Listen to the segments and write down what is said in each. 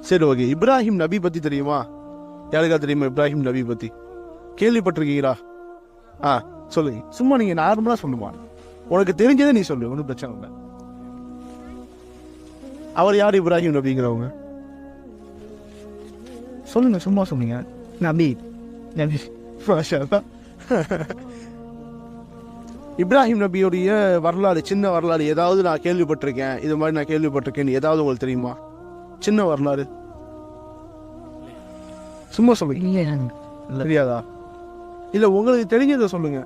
சரி ஓகே, இப்ராஹிம் நபி பற்றி தெரியுமா? யாருக்கா தெரியுமா இப்ராஹிம் நபி பற்றி? கேள்விப்பட்டிருக்கீங்களா? சொல்லுங்க, சும்மா நீங்கள் நார்மலாக சொல்லுமா, உனக்கு தெரிஞ்சதை நீ சொல்லு, ஒன்றும் பிரச்சனை இல்லை. அவர் யார் இப்ராஹிம் நபிங்கிறவங்க? சொல்லுங்க, சும்மா சொன்னீங்க. நபி நபி மாஷா அல்லாஹ். இப்ராஹிம் நபியுடைய வரலாறு, சின்ன வரலாறு ஏதாவது நான் கேள்விப்பட்டிருக்கேன், இது மாதிரி நான் கேள்விப்பட்டிருக்கேன், ஏதாவது உங்களுக்கு தெரியுமா? சின்ன வரலாறு சும்மா சொல்லுங்க. தெரியாதா? இல்லை, உங்களுக்கு தெரிஞ்சதை சொல்லுங்க.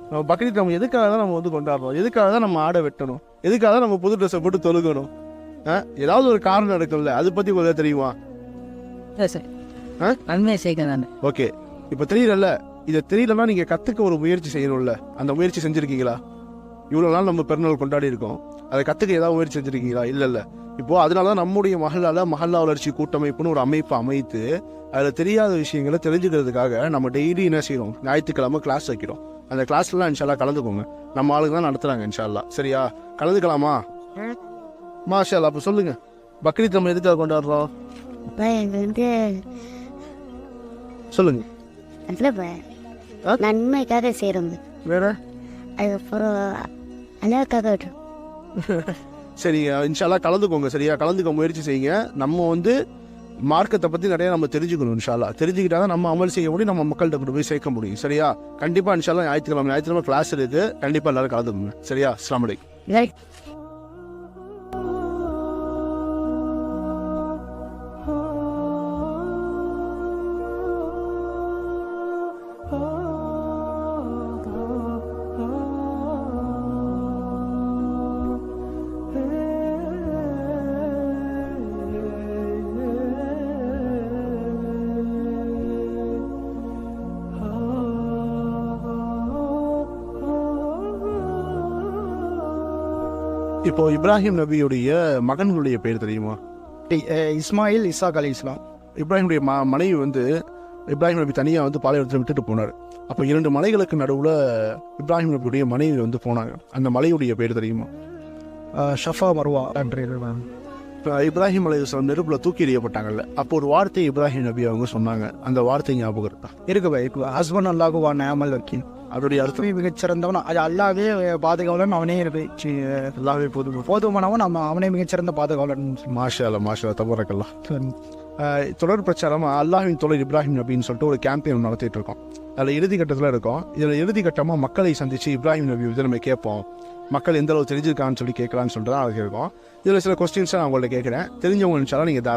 நம்ம பக்ரீத் நம்ம எதுக்காக தான் நம்ம வந்து கொண்டாடுறோம்? எதுக்காக தான் நம்ம ஆடை வெட்டணும்? எதுக்காக தான் நம்ம புது ட்ரெஸ்ஸை போட்டு தொழுகணும்? ஏதாவது ஒரு காரணம் இருக்குல்ல, அதை பற்றி உங்களுக்கு தெரியுமா? நன்மை செய்க தானே. ஓகே, இப்போ தெரியல, இதை தெரியலன்னா நீங்கள் கற்றுக்க ஒரு முயற்சி செய்யணும்ல. அந்த முயற்சி செஞ்சுருக்கீங்களா? இவ்வளோ நாள் நம்ம பிறநாள் கொண்டாடி இருக்கோம், அதை கற்றுக்க ஏதாவது முயற்சி செஞ்சுருக்கீங்களா? இல்லை. இப்போது அதனால தான் நம்முடைய மஹல்லா வளர்ச்சி கூட்டமைப்புன்னு ஒரு அமைப்பை அமைத்து அதில் தெரியாத விஷயங்களை தெரிஞ்சுக்கிறதுக்காக நம்ம டெய்லி என்ன செய்யறோம், ஞாயிற்றுக்கிழமை கிளாஸ் வைக்கிறோம். அந்த கிளாஸ்லாம் இன்ஷால்லா கலந்துக்கோங்க. நம்ம ஆளுங்க தான் நடத்துகிறாங்க இன்ஷால்லா. சரியா? கலந்துக்கலாமா? மாஷா அல்லாஹ். அப்போ சொல்லுங்கள், பக்ரீத் நம்ம எதுக்காக கொண்டாடுறோம்? சொல்லுங்க. நன்மைக்காக செய்கிறோம். வேற? அதுக்கப்புறம் அழகாக. சரி, இன்ஷால்லா கலந்துக்கோங்க. சரியா? கலந்துக்க முயற்சி செய்யுங்க. நம்ம வந்து மார்க்கத்தை பற்றி நிறையா நம்ம தெரிஞ்சுக்கணும். இன்ஷால்லா தெரிஞ்சுக்கிட்டா தான் நம்ம அமல் செய்ய முடியும், நம்ம மக்கள்கிட்ட கொண்டு போய் சேர்க்க முடியும். சரியா? கண்டிப்பாக இன்ஷால்லா ஞாயிற்றுக்கிழமை கிளாஸ் இருக்குது, கண்டிப்பாக எல்லாரும் கலந்துக்கோங்க. சரியா? அஸ்ஸலாமு அலைக்கும். இப்போ இப்ராஹிம் நபியுடைய மகன்களுடைய பேர் தெரியுமா? இஸ்மாயில், இசாக் அலி இஸ்லாம். இப்ராஹிமுடைய மனைவி வந்து இப்ராஹிம் நபி தனியாக வந்து பாலைவனத்தில் விட்டுட்டு போனார். அப்போ 2 மலைகளுக்கு நடுவில் இப்ராஹிம் நபியுடைய மனைவி வந்து போனாங்க. அந்த மலையுடைய பேர் தெரியுமா? ஷஃபா மருவா. இப்போ இப்ராஹிம் அலைஹிஸ்ஸலாம் நெருப்பில் தூக்கி எறியப்பட்டாங்கல்ல, அப்போ ஒரு வார்த்தை இப்ராஹிம் நபி அவங்க சொன்னாங்க. அந்த வார்த்தை ஞாபகம் இருக்கா? இருக்கு. ஹஸ்பண்ட் அல்லாஹு நேமல் வக்கீல். அதோடைய அர்த்தம் மிகச்சிறந்தவன், அது அல்லாவே பாதுகாவலன், அவனே எல்லாமே போதுமானவன், அவனே மிகச்சிறந்த பாதுகாவலன். மாஷா அல்லாஹ், தபரக்கல்லாஹ். தொடர் பிரச்சாரம் அல்லாஹ்வின் தோழர் இப்ராஹிம் நபின்னு சொல்லிட்டு ஒரு கேம்பெயின் நடத்திட்டு இருக்கோம். அதில் இறுதி கட்டத்தில் இருக்கோம். இதில் இறுதி கட்டமாக மக்களை சந்தித்து இப்ராஹிம் நபி வந்து நம்ம கேட்போம், மக்கள் எந்த அளவு தெரிஞ்சிருக்கான்னு சொல்லி கேட்கலான்னு சொல்லிட்டு தான் அது கேட்கும். இதில் சில கொஸ்டின்ஸை நான் உங்கள்ட்ட கேட்குறேன். தெரிஞ்சவங்க இன்ஷால்லா நீங்கள்